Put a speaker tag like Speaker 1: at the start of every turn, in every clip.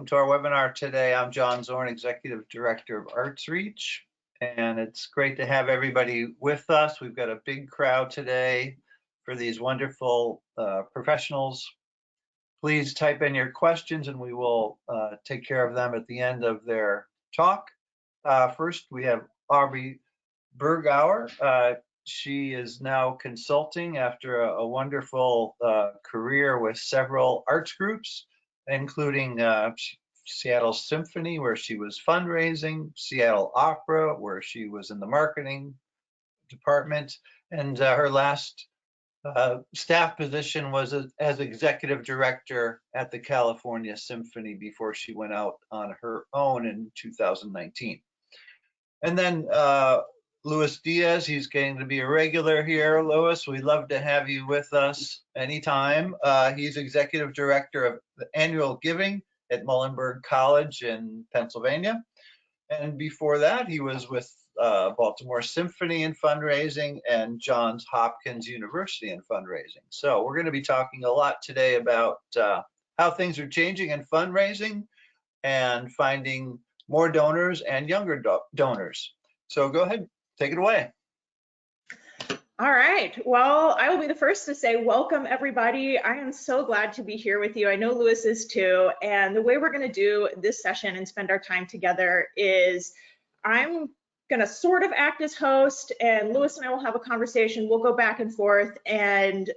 Speaker 1: welcome to our webinar today. I'm John Zorn, Executive Director of Arts Reach, and it's great to have everybody with us. We've got a big crowd today for these wonderful professionals. Please type in your questions and we will take care of them at the end of their talk. First, we have Aubrey Bergauer. She is now consulting after a wonderful career with several arts groups, including Seattle Symphony, where she was fundraising, Seattle Opera, where she was in the marketing department, and her last staff position was as executive director at the California Symphony before she went out on her own in 2019. And then Luis Diez, he's going to be a regular here. Luis, we'd love to have you with us anytime. He's executive director of the annual giving at Muhlenberg College in Pennsylvania. And before that, he was with Baltimore Symphony in fundraising and Johns Hopkins University in fundraising. So we're going to be talking a lot today about how things are changing in fundraising and finding more donors and younger donors. So go ahead. Take it away.
Speaker 2: All right. Well, I will be the first to say welcome, everybody. I am so glad to be here with you. I know Luis is too. And the way we're going to do this session and spend our time together is I'm going to sort of act as host, and Luis and I will have a conversation. We'll go back and forth. And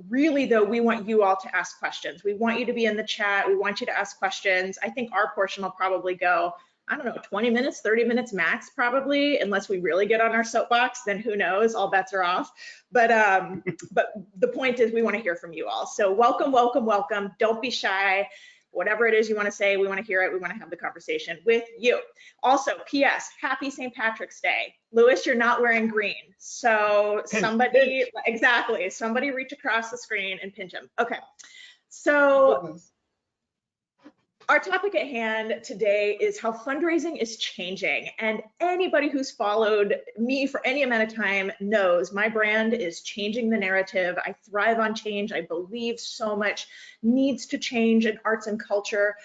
Speaker 2: really, though, we want you all to ask questions. We want you to be in the chat. We want you to ask questions. I think our portion will probably go, I don't know, 20 minutes, 30 minutes max, probably, unless we really get on our soapbox, then who knows, all bets are off. But the point is we want to hear from you all. So welcome, welcome, welcome. Don't be shy. Whatever it is you want to say, we want to hear it. We want to have the conversation with you. Also, P.S., happy St. Patrick's Day. Luis, you're not wearing green. So somebody, exactly, somebody reach across the screen and pinch him. Okay, so our topic at hand today is how fundraising is changing, and anybody who's followed me for any amount of time knows my brand is changing the narrative. I thrive on change. I believe so much needs to change in arts and culture,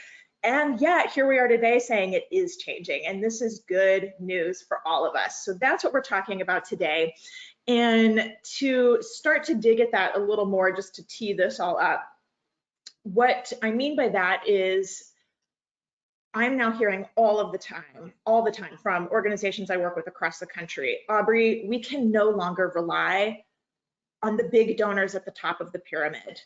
Speaker 2: and yet here we are today saying it is changing, and this is good news for all of us. So that's what we're talking about today. And to start to dig at that a little more, just to tee this all up, what I mean by that is I'm now hearing all the time from organizations I work with across the country, Aubrey, we can no longer rely on the big donors at the top of the pyramid.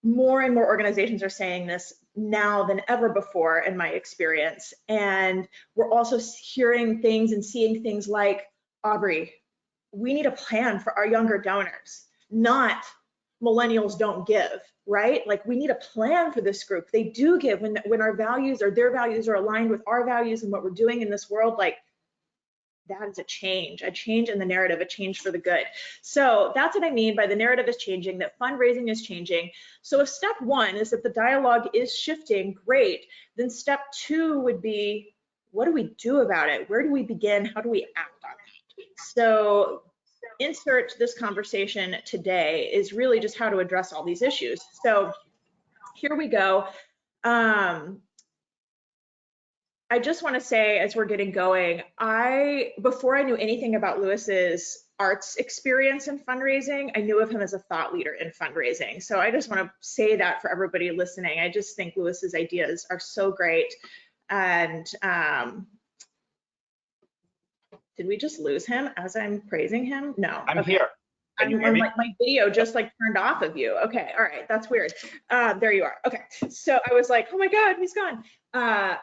Speaker 2: More and more organizations are saying this now than ever before, in my experience. And we're also hearing things and seeing things like, Aubrey, we need a plan for our younger donors, not millennials don't give, right? Like, we need a plan for this group. They do give when our values or their values are aligned with our values and what we're doing in this world. Like, that is a change in the narrative, a change for the good. So that's what I mean by the narrative is changing, that fundraising is changing. So if step one is that the dialogue is shifting, great, then step two would be, what do we do about it? Where do we begin? How do we act on it? So insert this conversation today is really just how to address all these issues. So here we go. I just want to say, as we're getting going, before I knew anything about Luis's arts experience in fundraising, I knew of him as a thought leader in fundraising. So I just want to say that for everybody listening. I just think Luis's ideas are so great. And did we just lose him as I'm praising him? No.
Speaker 1: I'm here.
Speaker 2: My video just like turned off of you. Okay, all right, that's weird. There you are. Okay, so I was like, oh my God, he's gone.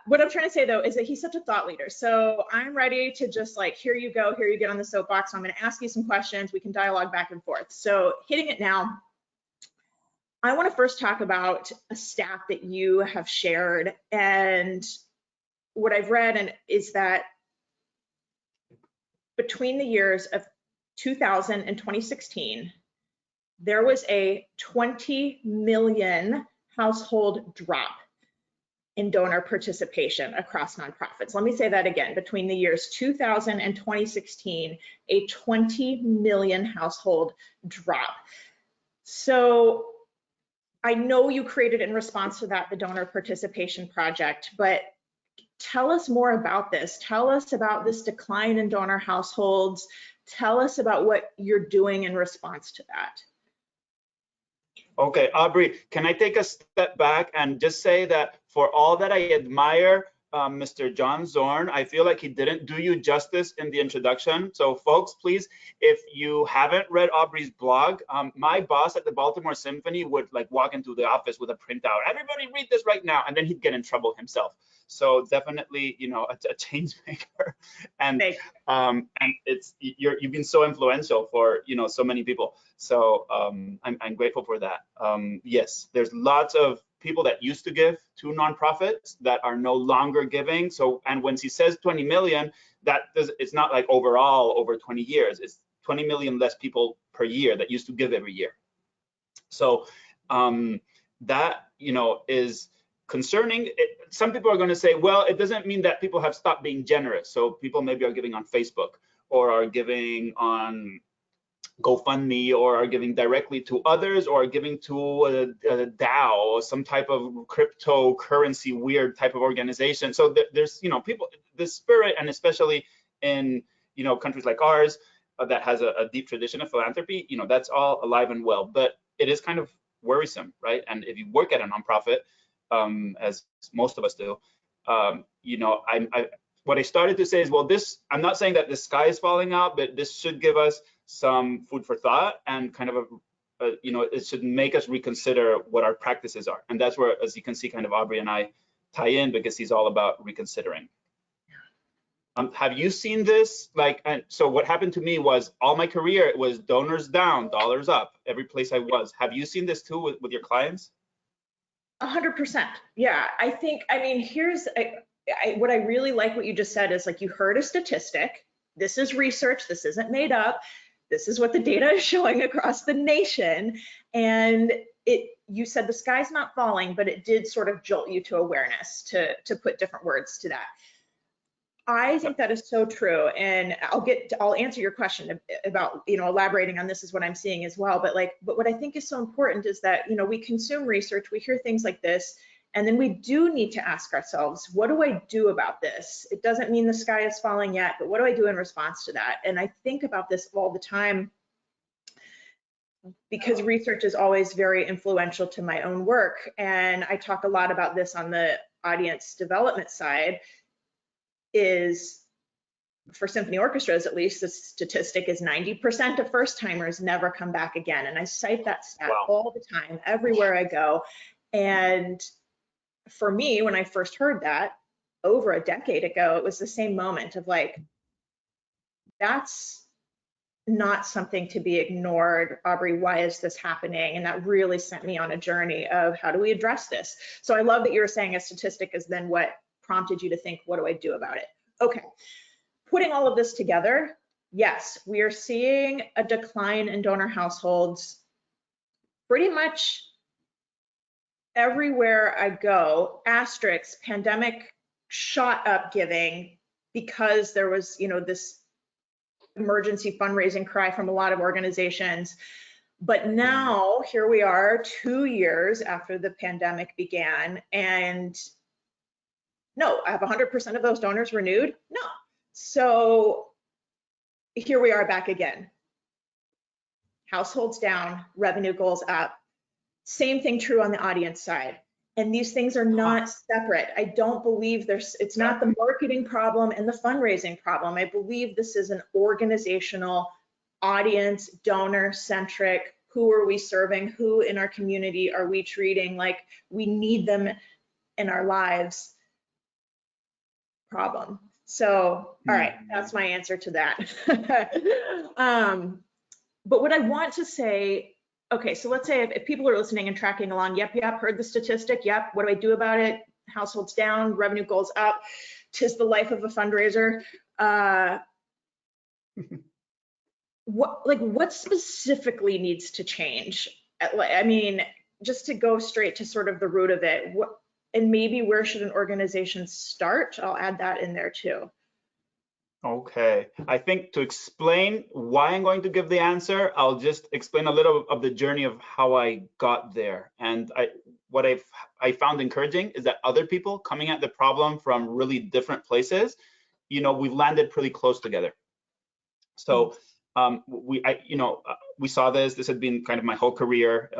Speaker 2: What I'm trying to say though is that he's such a thought leader. So I'm ready to just like, here you go, here you get on the soapbox. So I'm going to ask you some questions. We can dialogue back and forth. So hitting it now, I want to first talk about a stat that you have shared, and what I've read is that between the years of 2000 and 2016, there was a 20 million household drop in donor participation across nonprofits. Let me say that again. Between the years 2000 and 2016, a 20 million household drop. So I know you created in response to that, the donor participation project, but tell us more about this. Tell us about this decline in donor households. Tell us about what you're doing in response to that.
Speaker 3: Okay, Aubrey, can I take a step back and just say that for all that I admire Mr. John Zorn, I feel like he didn't do you justice in the introduction. So folks, please, if you haven't read Aubrey's blog, my boss at the Baltimore Symphony would like walk into the office with a printout. Everybody read this right now, and then he'd get in trouble himself. So definitely, you know, a change maker, and you've been so influential for, you know, so many people. So I'm grateful for that. Yes, there's lots of people that used to give to nonprofits that are no longer giving. So, and when he says 20 million, it's not like overall over 20 years. It's 20 million less people per year that used to give every year. So that, you know, is concerning. Some people are going to say, well, it doesn't mean that people have stopped being generous. So people maybe are giving on Facebook or are giving on GoFundMe or are giving directly to others or are giving to a DAO or some type of cryptocurrency weird type of organization. So there's, you know, people, the spirit, and especially in, you know, countries like ours that has a deep tradition of philanthropy, you know, that's all alive and well, but it is kind of worrisome, right? And if you work at a nonprofit, as most of us do, you know, what I started to say is, well, I'm not saying that the sky is falling out, but this should give us some food for thought and kind of you know, it should make us reconsider what our practices are. And that's where, as you can see, kind of Aubrey and I tie in, because he's all about reconsidering. Have you seen this? Like, and so what happened to me was all my career, it was donors down, dollars up, every place I was. Have you seen this too with your clients?
Speaker 2: 100%. Yeah, I think, I mean, what I really like what you just said is, like, you heard a statistic. This is research. This isn't made up. This is what the data is showing across the nation. And you said the sky's not falling, but it did sort of jolt you to awareness, to put different words to that. I think that is so true. And I'll answer your question about, you know, elaborating on this is what I'm seeing as well. But what I think is so important is that, you know, we consume research, we hear things like this, and then we do need to ask ourselves, what do I do about this? It doesn't mean the sky is falling yet, but what do I do in response to that? And I think about this all the time because research is always very influential to my own work. And I talk a lot about this on the audience development side. Is for symphony orchestras, at least, the statistic is 90% of first timers never come back again. And I cite that stat all the time, everywhere I go. And for me, when I first heard that over a decade ago, it was the same moment of like, that's not something to be ignored. Aubrey, why is this happening? And that really sent me on a journey of how do we address this? So I love that you were saying a statistic is then what prompted you to think, what do I do about it? Okay, putting all of this together, yes, we are seeing a decline in donor households pretty much everywhere I go. Asterisk, pandemic shot up giving because there was, you know, this emergency fundraising cry from a lot of organizations. But now here we are 2 years after the pandemic began, and no, I have 100% of those donors renewed? No. So here we are back again. Households down, revenue goals up. Same thing true on the audience side. And these things are not separate. I don't believe it's not the marketing problem and the fundraising problem. I believe this is an organizational, audience, donor centric. Who are we serving? Who in our community are we treating like we need them in our lives? Problem. So, all right, that's my answer to that. But what I want to say, okay, so let's say if people are listening and tracking along, yep, heard the statistic, yep, what do I do about it? Households down, revenue goals up, 'tis the life of a fundraiser. What specifically needs to change? I mean, just to go straight to sort of the root of it, and maybe where should an organization start? I'll add that in there too.
Speaker 3: Okay, I think to explain why I'm going to give the answer, I'll just explain a little of the journey of how I got there. And what I found encouraging is that other people coming at the problem from really different places, we've landed pretty close together. So we saw this. This had been kind of my whole career,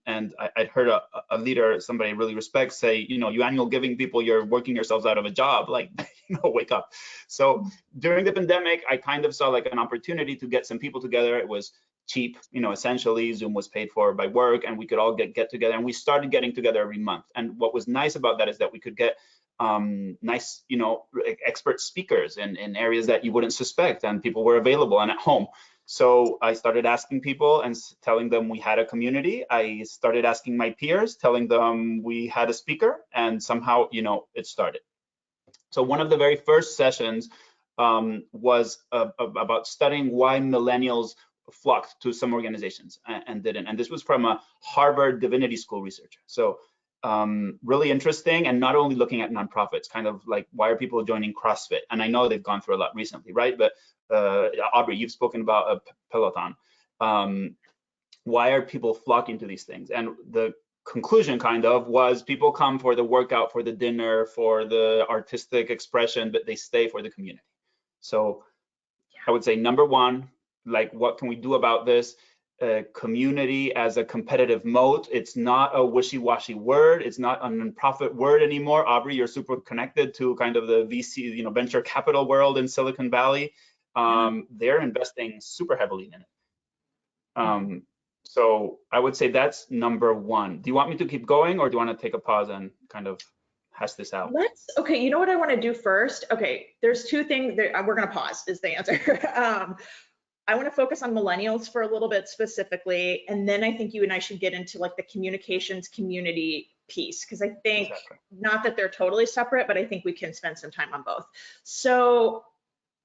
Speaker 3: and I'd heard a leader, somebody I really respect, say, you annual giving people, you're working yourselves out of a job. Like, wake up. So during the pandemic, I kind of saw like an opportunity to get some people together. It was cheap, essentially. Zoom was paid for by work, and we could all get together. And we started getting together every month. And what was nice about that is that we could get nice, expert speakers in areas that you wouldn't suspect, and people were available and at home. So I started asking people and telling them we had a community. I started asking my peers, telling them we had a speaker, and somehow, it started. So one of the very first sessions was about studying why millennials flocked to some organizations and didn't. And this was from a Harvard Divinity School researcher. So really interesting, and not only looking at nonprofits, kind of like, why are people joining CrossFit? And I know they've gone through a lot recently, right? But Aubrey, you've spoken about a Peloton. Why are people flocking to these things? And the conclusion kind of was people come for the workout, for the dinner, for the artistic expression, but they stay for the community. So I would say number one, like, what can we do about this? Community as a competitive moat. It's not a wishy-washy word. It's not a nonprofit word anymore. Aubrey, you're super connected to kind of the VC, venture capital world in Silicon Valley. They're investing super heavily in it. So I would say that's number one. Do you want me to keep going, or do you want to take a pause and kind of hash this out?
Speaker 2: Okay, you know what I want to do first? Okay, there's two things that we're going to pause is the answer. I want to focus on millennials for a little bit specifically, and then I think you and I should get into like the communications community piece, because I think not that they're totally separate, but I think we can spend some time on both. So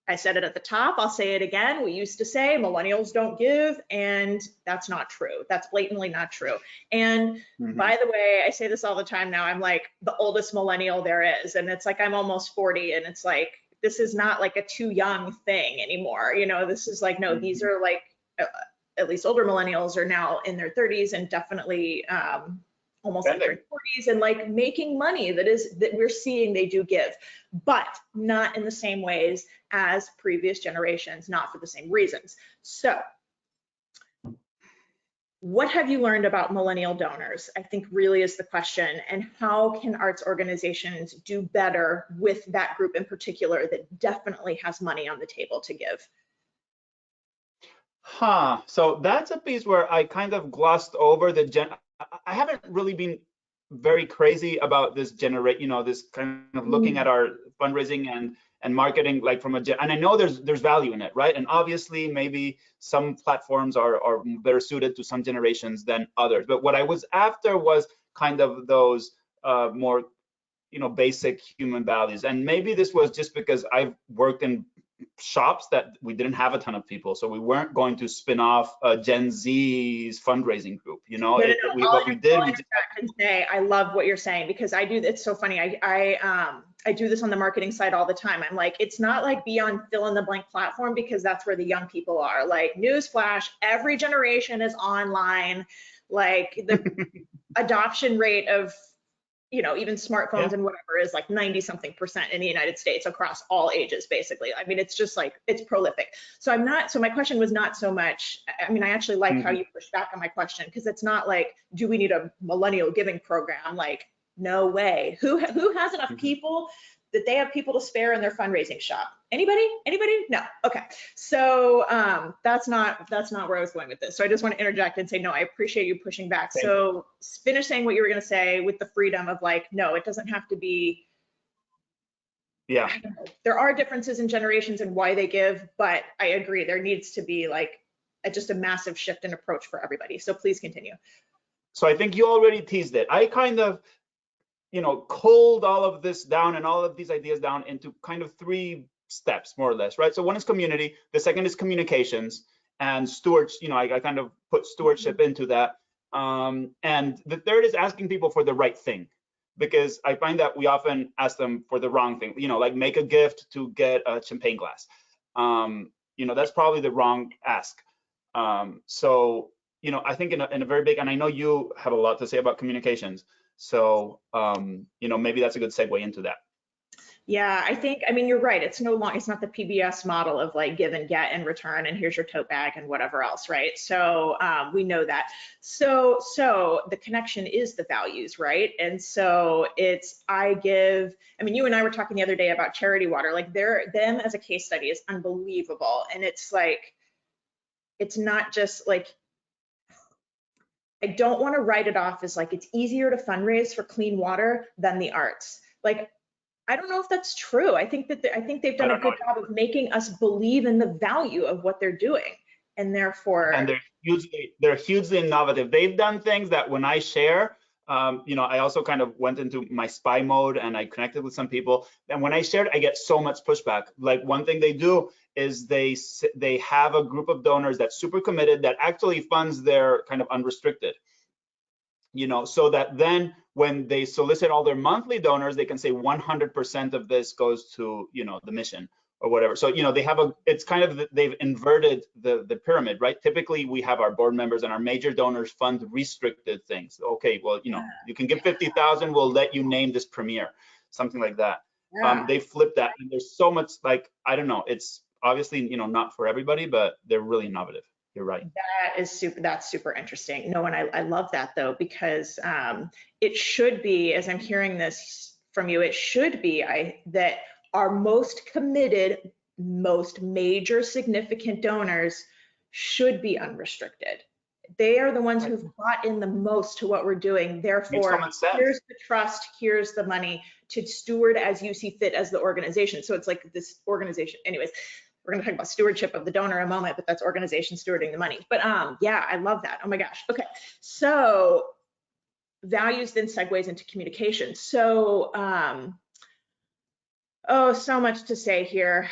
Speaker 2: I said it at the top, I'll say it again. We used to say millennials don't give, and that's not true. That's blatantly not true. And by the way, I say this all the time now, I'm like the oldest millennial there is, and it's like I'm almost 40, and it's like, this is not like a too young thing anymore. This is like, no, these are like, at least older millennials are now in their 30s and definitely almost like their 40s and like making money that we're seeing they do give, but not in the same ways as previous generations, not for the same reasons. So what have you learned about millennial donors? I think really is the question. And how can arts organizations do better with that group in particular that definitely has money on the table to give?
Speaker 3: So that's a piece where I kind of glossed over I haven't really been very crazy about this this kind of looking at our fundraising and marketing, like from and I know there's value in it, right? And obviously maybe some platforms are better suited to some generations than others. But what I was after was kind of those more, basic human values. And maybe this was just because I've worked in shops that we didn't have a ton of people, so we weren't going to spin off Gen Z's fundraising group. What we did, we just
Speaker 2: say, I love what you're saying, because I do. It's so funny. I do this on the marketing side all the time. I'm like, it's not like be on fill in the blank platform, because that's where the young people are. Like, newsflash, every generation is online. Like the adoption rate of even smartphones and whatever is like 90-something% in the United States across all ages, basically. I mean, it's just like, it's prolific. So my question was not so much, I mean, I actually like how you push back on my question, because it's not like, do we need a millennial giving program? Like, no way. Who has enough people that they have people to spare in their fundraising shop? Anybody? No. Okay. So that's not where I was going with this. So I just want to interject and say, no, I appreciate you pushing back. So finish saying what you were going to say with the freedom of like, no, it doesn't have to be.
Speaker 3: Yeah.
Speaker 2: There are differences in generations and why they give, but I agree there needs to be like just a massive shift in approach for everybody. So please continue.
Speaker 3: So I think you already teased it. I kind of culled all of this down and all of these ideas down into kind of 3 steps, more or less, right? So one is community, the second is communications, and stewards, I kind of put stewardship into that. And the third is asking people for the right thing, because I find that we often ask them for the wrong thing, like make a gift to get a champagne glass. that's probably the wrong ask. So, I think in a very big, and I know you have a lot to say about communications. So, maybe that's a good segue into that.
Speaker 2: Yeah, I mean, you're right. It's not the PBS model of like give and get and return and here's your tote bag and whatever else, right? So we know that. So the connection is the values, right? And so I mean, you and I were talking the other day about Charity Water, like them as a case study is unbelievable. And it's like, it's not just like, I don't want to write it off as like, it's easier to fundraise for clean water than the arts. Like, I don't know if that's true. I think they've done a good job of making us believe in the value of what they're doing, and therefore.
Speaker 3: And they're hugely innovative. They've done things that when I share, I also kind of went into my spy mode and I connected with some people. And when I shared, I get so much pushback. Like one thing they do is they have a group of donors that's super committed that actually funds their kind of unrestricted. So that then when they solicit all their monthly donors, they can say 100% of this goes to, the mission or whatever. So, it's kind of, they've inverted the pyramid, right? Typically we have our board members and our major donors fund restricted things. Okay, well, you can give 50,000, we'll let you name this premier, something like that.
Speaker 2: Yeah.
Speaker 3: They flip that, and there's so much, like, I don't know, it's obviously, not for everybody, but they're really innovative. You're right.
Speaker 2: That's super interesting. No, and I love that though, because it should be, as I'm hearing this from you, it should be that our most committed, most major significant donors should be unrestricted. They are the ones who've bought in the most to what we're doing. Therefore, here's the trust, here's the money to steward as you see fit as the organization. So it's like this organization. Anyways, we're going to talk about stewardship of the donor in a moment, but that's organization stewarding the money. But yeah, I love that. Oh my gosh. Okay. So values then segues into communication. So, so much to say here.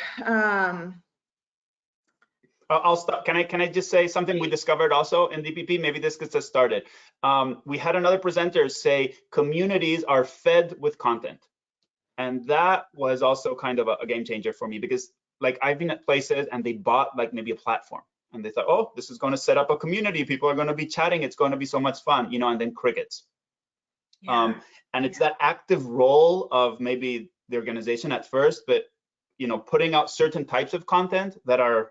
Speaker 3: I'll stop. Can I just say something we discovered also in DPP? Maybe this gets us started. We had another presenter say communities are fed with content. And that was also kind of a game changer for me, because like I've been at places and they bought like maybe a platform and they thought, oh, this is going to set up a community. People are going to be chatting. It's going to be so much fun, and then crickets. Yeah. And it's that active role of maybe the organization at first, but, putting out certain types of content that are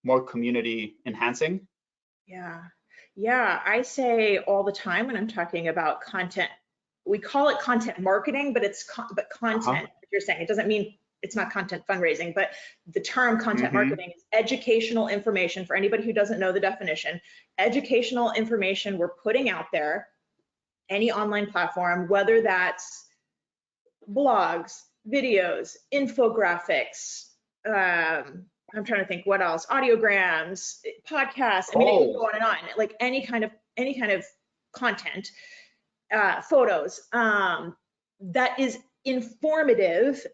Speaker 3: more community enhancing.
Speaker 2: Yeah. Yeah. I say all the time when I'm talking about content, we call it content marketing, but content, if you're saying, it doesn't mean it's not content fundraising, but the term content marketing is educational information. For anybody who doesn't know the definition, educational information we're putting out there, any online platform, whether that's blogs, videos, infographics, I'm trying to think what else, audiograms, podcasts, I mean, it can go on and on, like any kind of content, photos, that is informative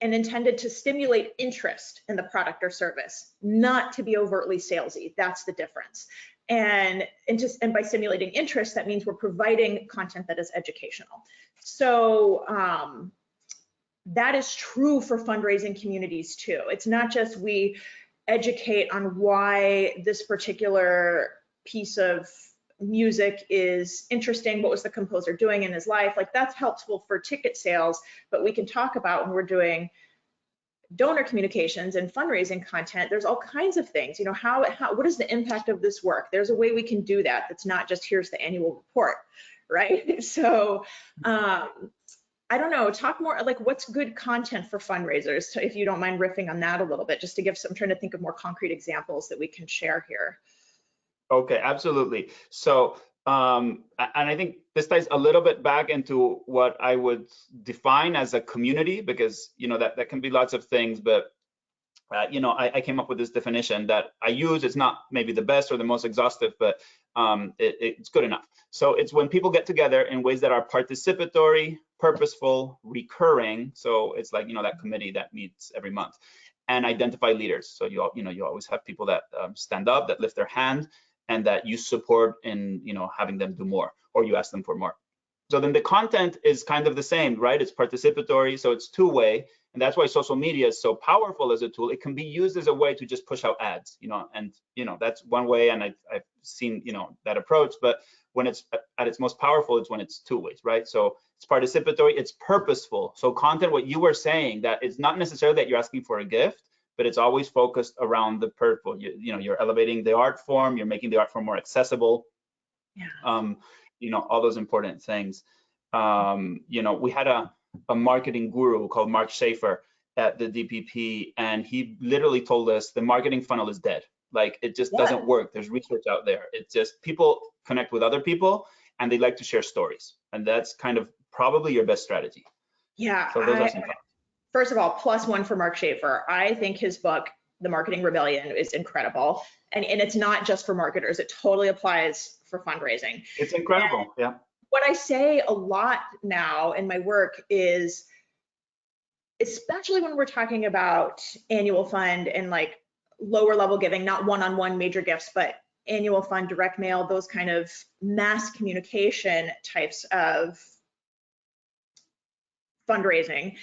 Speaker 2: and intended to stimulate interest in the product or service, not to be overtly salesy. That's the difference. And by stimulating interest, that means we're providing content that is educational. So that is true for fundraising communities too. It's not just we educate on why this particular piece of music is interesting, what was the composer doing in his life, like that's helpful for ticket sales, but we can talk about when we're doing donor communications and fundraising content, there's all kinds of things, what is the impact of this work? There's a way we can do that that's not just here's the annual report, right? So I don't know, talk more like what's good content for fundraisers, if you don't mind riffing on that a little bit, just to give I'm trying to think of more concrete examples that we can share here.
Speaker 3: Okay, absolutely. So, and I think this ties a little bit back into what I would define as a community, because, that can be lots of things, but, I came up with this definition that I use. It's not maybe the best or the most exhaustive, but it's good enough. So it's when people get together in ways that are participatory, purposeful, recurring. So it's like, that committee that meets every month, and identify leaders. So you always have people that stand up, that lift their hand, and that you support in, having them do more, or you ask them for more. So then the content is kind of the same, right? It's participatory, so it's two-way. And that's why social media is so powerful as a tool. It can be used as a way to just push out ads, and that's one way, and I've seen that approach. But when it's at its most powerful, it's when it's two ways, right? So it's participatory, it's purposeful. So content, what you were saying, that it's not necessarily that you're asking for a gift, but it's always focused around the purpose. You're elevating the art form, you're making the art form more accessible. All those important things. We had a marketing guru called Mark Schaefer at the DPP, and he literally told us the marketing funnel is dead. Like, it just doesn't work. There's research out there. It's just people connect with other people and they like to share stories. And that's kind of probably your best strategy.
Speaker 2: Yeah.
Speaker 3: So those are some thoughts.
Speaker 2: First of all, +1 for Mark Schaefer. I think his book, The Marketing Rebellion, is incredible. And it's not just for marketers. It totally applies for fundraising.
Speaker 3: It's incredible. And yeah.
Speaker 2: What I say a lot now in my work is, especially when we're talking about annual fund and like lower level giving, not one-on-one major gifts, but annual fund, direct mail, those kind of mass communication types of fundraising,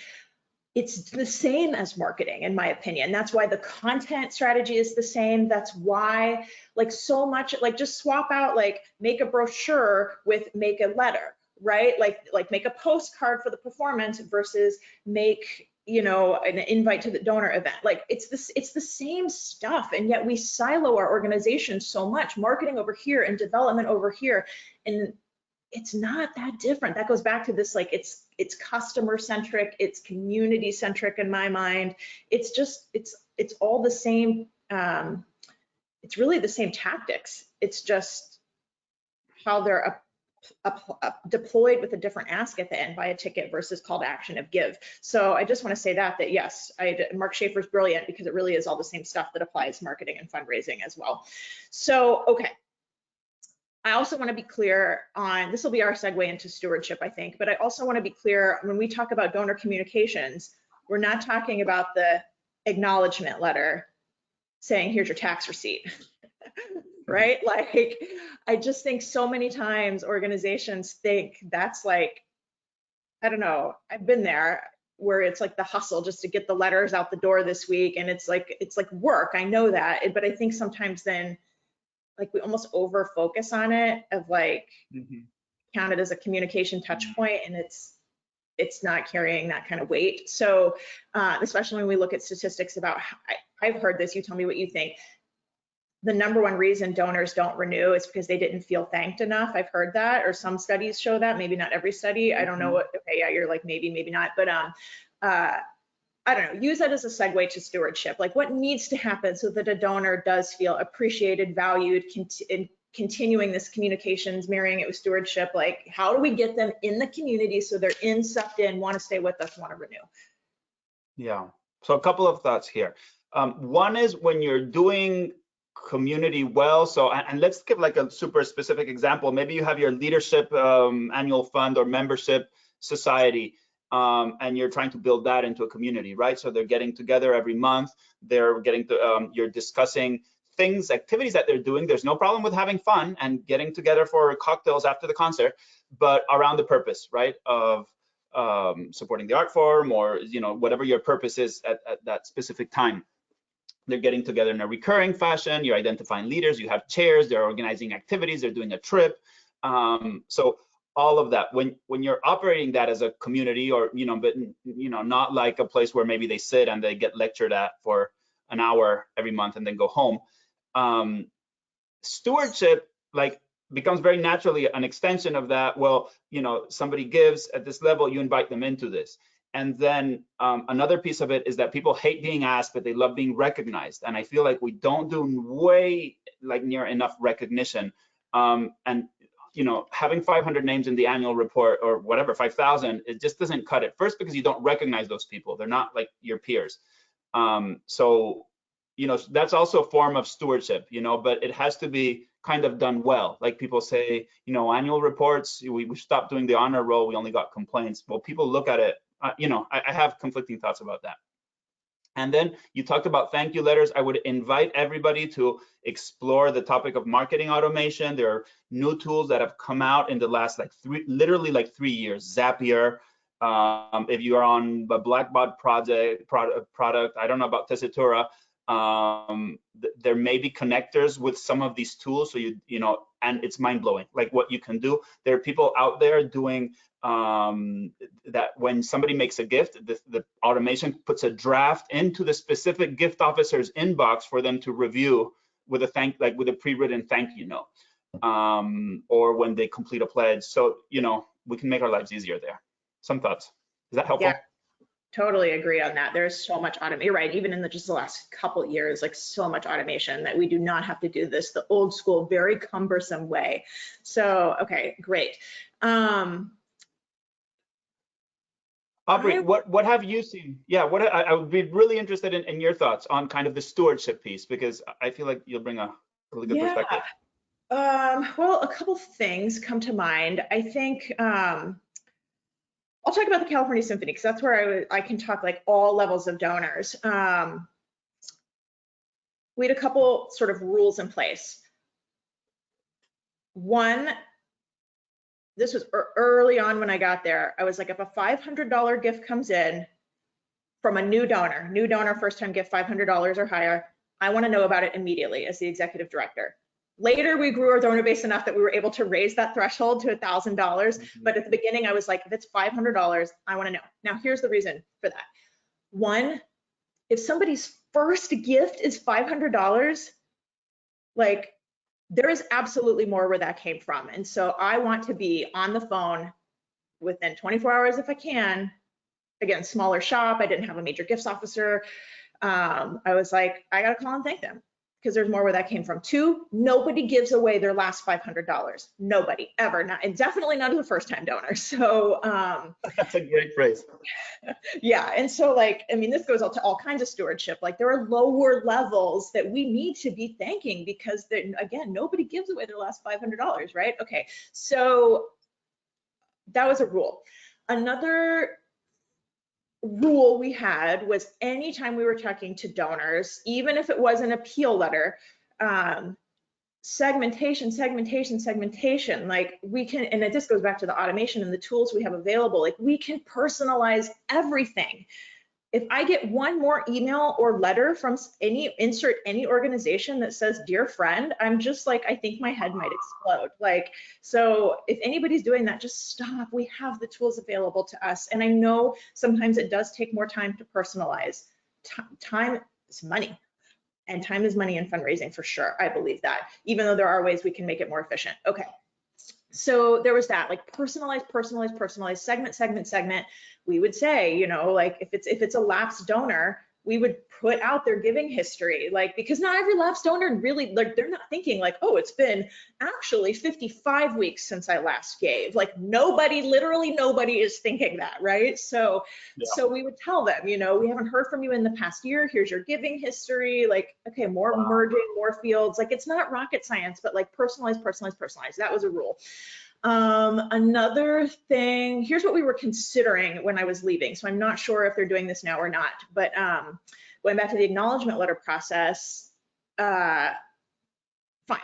Speaker 2: it's the same as marketing, in my opinion. That's why the content strategy is the same. That's why, like, so much, like, just swap out, like, make a brochure with make a letter, right? Like make a postcard for the performance versus make, an invite to the donor event. Like, it's the same stuff, and yet we silo our organization so much, marketing over here and development over here, and it's not that different. That goes back to this, like, it's customer centric, it's community centric in my mind. It's just, it's all the same. It's really the same tactics. It's just how they're deployed with a different ask at the end, buy a ticket versus call to action of give. So I just want to say that yes, Mark Schaefer's brilliant, because it really is all the same stuff that applies to marketing and fundraising as well. So, okay. I also want to be clear on, this will be our segue into stewardship, I think, but I also want to be clear when we talk about donor communications, we're not talking about the acknowledgement letter saying, here's your tax receipt, right? Like, I just think so many times organizations think that's like, I don't know, I've been there, where it's like the hustle just to get the letters out the door this week. And it's like work, I know that, but I think sometimes then, like, we almost over focus on it, of like, count it as a communication touch point, and it's not carrying that kind of weight. So especially when we look at statistics about, I've heard this, you tell me what you think, the #1 reason donors don't renew is because they didn't feel thanked enough. I've heard that, or some studies show that, maybe not every study. I don't know what, okay, yeah, you're like, maybe not, but I don't know, use that as a segue to stewardship. Like, what needs to happen so that a donor does feel appreciated, valued, continuing this communications, marrying it with stewardship? Like, how do we get them in the community so they're sucked in, want to stay with us, want to renew?
Speaker 3: Yeah, so a couple of thoughts here. One is when you're doing community well, so, and let's give like a super specific example. Maybe you have your leadership annual fund or membership society, and you're trying to build that into a community, right? So they're getting together every month, they're getting to, you're discussing things, activities that they're doing. There's no problem with having fun and getting together for cocktails after the concert, but around the purpose, right, of supporting the art form, or whatever your purpose is at that specific time. They're getting together in a recurring fashion, you're identifying leaders, you have chairs, they're organizing activities, they're doing a trip. So all of that, when you're operating that as a community, or but not like a place where maybe they sit and they get lectured at for an hour every month and then go home. Stewardship like becomes very naturally an extension of that. Well, somebody gives at this level, you invite them into this. And then another piece of it is that people hate being asked, but they love being recognized. And I feel like we don't do way near enough recognition. And having 500 names in the annual report, or whatever, 5,000, it just doesn't cut it. First, because you don't recognize those people. They're not like your peers. So, that's also a form of stewardship, but it has to be kind of done well. Like people say, annual reports, we stopped doing the honor roll, we only got complaints. Well, people look at it, I have conflicting thoughts about that. And then you talked about thank you letters. I would invite everybody to explore the topic of marketing automation. There are new tools that have come out in the last literally 3 years. Zapier, If you are on the Blackbot product, I don't know about Tessitura. There may be connectors with some of these tools, so you know, and it's mind blowing. Like what you can do. There are people out there doing that when somebody makes a gift, the automation puts a draft into the specific gift officer's inbox for them to review with a pre-written thank you note, or when they complete a pledge. So, you know, we can make our lives easier there. Some thoughts. Is that helpful?
Speaker 2: Yeah, totally agree on that. There's so much automation. You're right. Even in just the last couple of years, like so much automation that we do not have to do this the old school, very cumbersome way. So, okay, great.
Speaker 3: Aubrey, what have you seen? Yeah, I would be really interested in your thoughts on kind of the stewardship piece, because I feel like you'll bring a really good perspective.
Speaker 2: Well, a couple things come to mind. I think I'll talk about the California Symphony because that's where I can talk like all levels of donors. We had a couple sort of rules in place. One, this was early on when I got there. I was like, if a $500 gift comes in from a new donor, first time gift, $500 or higher, I want to know about it immediately as the executive director. Later, we grew our donor base enough that we were able to raise that threshold to $1,000. But at the beginning, I was like, if it's $500, I want to know. Now, here's the reason for that. One, if somebody's first gift is $500, like there is absolutely more where that came from. And so I want to be on the phone within 24 hours if I can. Again, smaller shop. I didn't have a major gifts officer. I was like, I got to call and thank them, because there's more where that came from. Two, nobody gives away their last $500. Nobody, ever. Not, and definitely none of the first time donors. So
Speaker 3: that's a great phrase.
Speaker 2: Yeah, and so like, I mean, this goes out to all kinds of stewardship. Like there are lower levels that we need to be thanking because again, nobody gives away their last $500, right? Okay, so that was a rule. Another rule we had was anytime we were talking to donors, even if it was an appeal letter, segmentation. Like we can, and it just goes back to the automation and the tools we have available. Like we can personalize everything. If I get one more email or letter from insert any organization that says, dear friend, I'm just like, I think my head might explode. Like, so if anybody's doing that, just stop. We have the tools available to us. And I know sometimes it does take more time to personalize. Time is money. And time is money in fundraising for sure. I believe that, even though there are ways we can make it more efficient. Okay. So there was that, like personalize, segment. We would say, you know, like if it's a lapsed donor, we would put out their giving history, like, because not every lapsed donor really, like, they're not thinking like, oh, it's been actually 55 weeks since I last gave. Like literally nobody is thinking that, right? So, yeah. So we would tell them, you know, we haven't heard from you in the past year. Here's your giving history. Like, okay, more merging, more fields. Like it's not rocket science, but like personalize. That was a rule. Another thing, here's what we were considering when I was leaving. So I'm not sure if they're doing this now or not, but going back to the acknowledgement letter process, fine.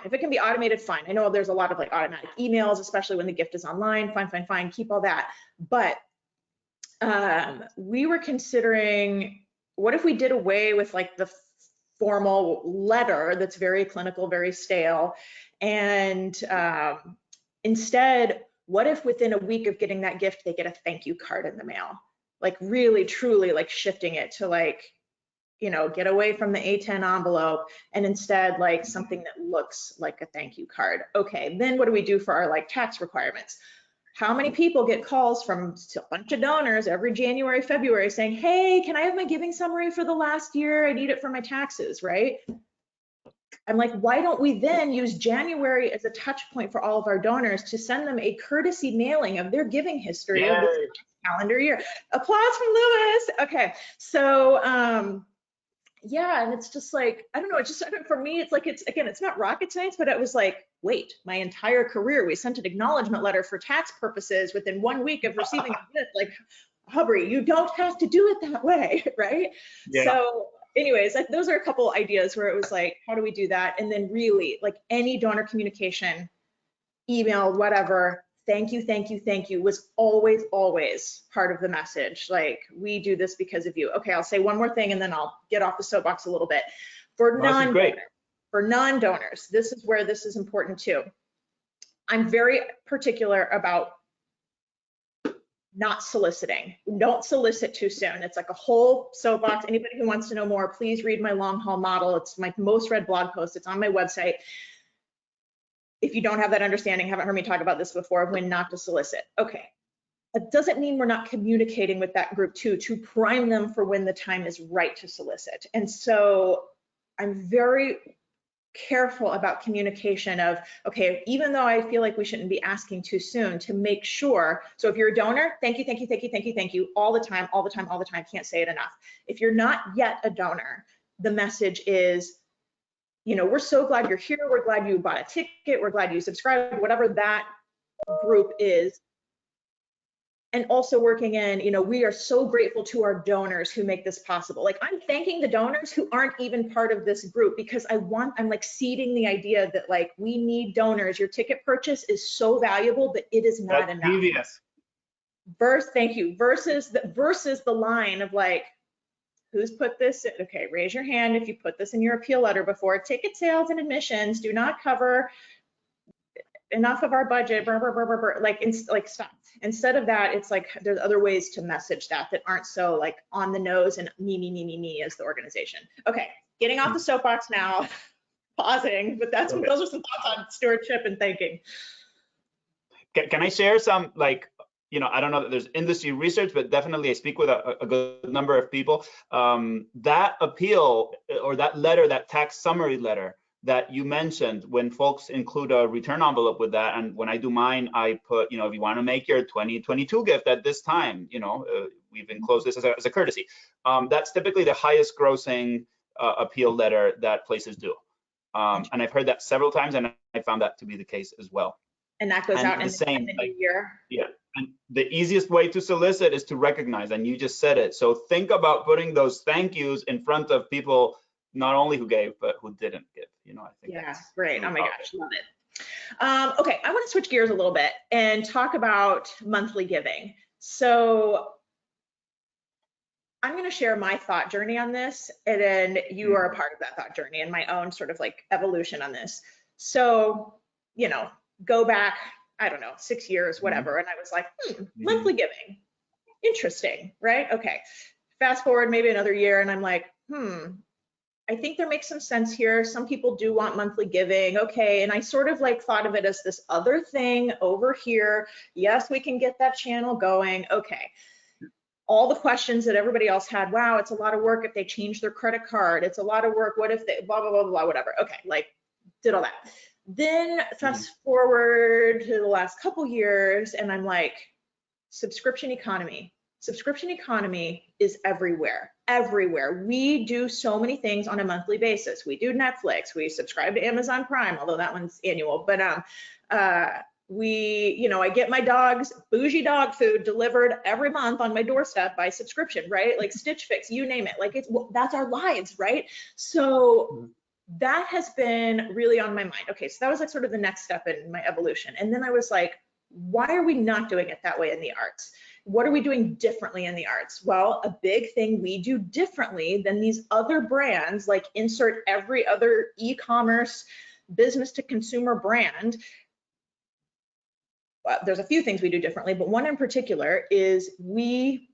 Speaker 2: If it can be automated, fine. I know there's a lot of like automatic emails, especially when the gift is online, fine, keep all that. But we were considering, what if we did away with like the formal letter that's very clinical, very stale, and instead, what if within a week of getting that gift, they get a thank you card in the mail? Like really, truly like shifting it to like, you know, get away from the A10 envelope and instead like something that looks like a thank you card. Okay, then what do we do for our like tax requirements? How many people get calls from a bunch of donors every January, February saying, hey, can I have my giving summary for the last year? I need it for my taxes, right? I'm like, why don't we then use January as a touch point for all of our donors to send them a courtesy mailing of their giving history of this calendar year? Applause from Lewis. Okay, so yeah, and it's just like, I don't know, it's just, for me, it's like, it's, again, it's not rocket science, but it was like, wait, my entire career, we sent an acknowledgement letter for tax purposes within 1 week of receiving a gift. Like, Aubrey, you don't have to do it that way, right? Yeah. So anyways, like those are a couple ideas where it was like, how do we do that? And then really like any donor communication, email, whatever, thank you, thank you, thank you was always, always part of the message. Like, we do this because of you. Okay, I'll say one more thing and then I'll get off the soapbox a little bit. For non-donors, this is where this is important too. I'm very particular about not soliciting. Don't solicit too soon. It's like a whole soapbox. Anybody who wants to know more, please read my long haul model. It's my most read blog post. It's on my website. If you don't have that understanding, haven't heard me talk about this before, when not to solicit. Okay. That doesn't mean we're not communicating with that group too, to prime them for when the time is right to solicit. And so I'm very careful about communication of, okay, even though I feel like we shouldn't be asking too soon, to make sure. So if you're a donor, thank you, thank you, thank you, thank you, thank you, all the time, all the time, all the time. Can't say it enough. If you're not yet a donor, the message is, you know, we're so glad you're here. We're glad you bought a ticket. We're glad you subscribed, whatever that group is. And also working in, you know, we are so grateful to our donors who make this possible. Like, I'm thanking the donors who aren't even part of this group, because I'm like seeding the idea that, like, we need donors. Your ticket purchase is so valuable, but it is not enough.
Speaker 3: Devious.
Speaker 2: Thank you. Versus the line of, like, who's put this in? Okay, raise your hand if you put this in your appeal letter before. Ticket sales and admissions do not cover enough of our budget, like stop. Instead of that, it's like there's other ways to message that aren't so like on the nose and me as the organization. Okay, getting off the soapbox now, pausing, but those are some thoughts on stewardship and thanking.
Speaker 3: Can I share some, like, you know, I don't know that there's industry research, but definitely I speak with a good number of people. That appeal or that letter, that tax summary letter that you mentioned, when folks include a return envelope with that, and when I do mine, I put, you know, if you want to make your 2022 gift at this time, you know, we've enclosed this as a courtesy. That's typically the highest grossing appeal letter that places do. And I've heard that several times, and I found that to be the case as well.
Speaker 2: And that goes out in the new year.
Speaker 3: Yeah, and the easiest way to solicit is to recognize, and you just said it. So think about putting those thank yous in front of people, not only who gave, but who didn't give. You know, I think.
Speaker 2: Yeah, great. Oh my gosh, love it. Okay, I want to switch gears a little bit and talk about monthly giving. So I'm going to share my thought journey on this, and then you are a part of that thought journey and my own sort of like evolution on this. So, you know, go back, I don't know, 6 years, whatever. And I was like, monthly giving, interesting, right? Okay. Fast forward maybe another year and I'm like, I think there makes some sense here. Some people do want monthly giving. Okay. And I sort of like thought of it as this other thing over here. Yes, we can get that channel going. Okay. All the questions that everybody else had. Wow, it's a lot of work if they change their credit card. It's a lot of work. What if they blah, blah, blah, blah, whatever. Okay. Like, did all that. Then fast forward to the last couple years and I'm like, subscription economy. Subscription economy is everywhere, everywhere. We do so many things on a monthly basis. We do Netflix, we subscribe to Amazon Prime, although that one's annual, but we, you know, I get my dog's bougie dog food delivered every month on my doorstep by subscription, right? Like Stitch Fix, you name it. Like that's our lives, right? So that has been really on my mind. Okay, so that was like sort of the next step in my evolution. And then I was like, why are we not doing it that way in the arts? What are we doing differently in the arts? Well, a big thing we do differently than these other brands, like insert every other e-commerce business to consumer brand. Well, there's a few things we do differently, but one in particular is we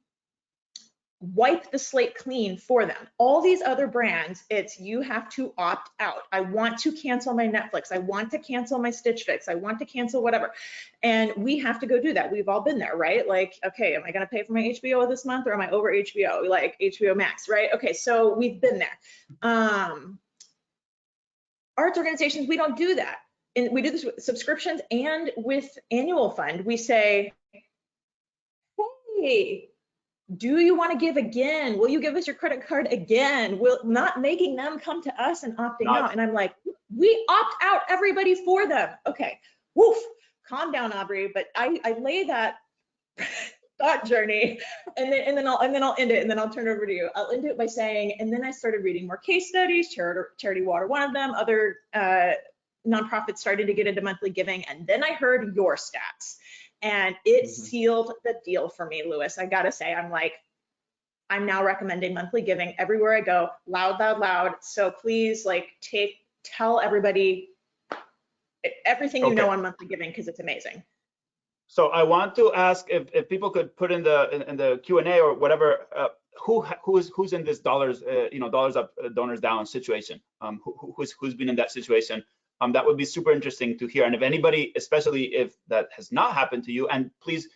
Speaker 2: wipe the slate clean for them. All these other brands, it's you have to opt out. I want to cancel my Netflix. I want to cancel my Stitch Fix. I want to cancel whatever. And we have to go do that. We've all been there, right? Like, okay, am I going to pay for my HBO this month or am I over HBO, like HBO Max, right? Okay, so we've been there. Arts organizations, we don't do that. And we do this with subscriptions and with annual fund. We say, hey, do you want to give again? Will you give us your credit card again? Not making them come to us and opting out. And I'm like, we opt out everybody for them. Okay, woof, calm down, Aubrey. But I lay that thought journey, and then I'll end it, and then I'll turn it over to you. I'll end it by saying, and then I started reading more case studies. Charity Water, one of them. Other nonprofits started to get into monthly giving, and then I heard your stats. And it
Speaker 3: Mhm.
Speaker 2: sealed the deal for me, Lewis. I gotta say, I'm now recommending monthly giving everywhere I go, loud, loud, loud. So please, like, tell everybody everything you know
Speaker 3: Okay.
Speaker 2: on monthly giving, because it's amazing.
Speaker 3: So I want to ask if people could put in the Q&A or whatever, who's in this dollars up, donors down situation? Who's been in that situation? That would be super interesting to hear. And if anybody, especially if that has not happened to you, and please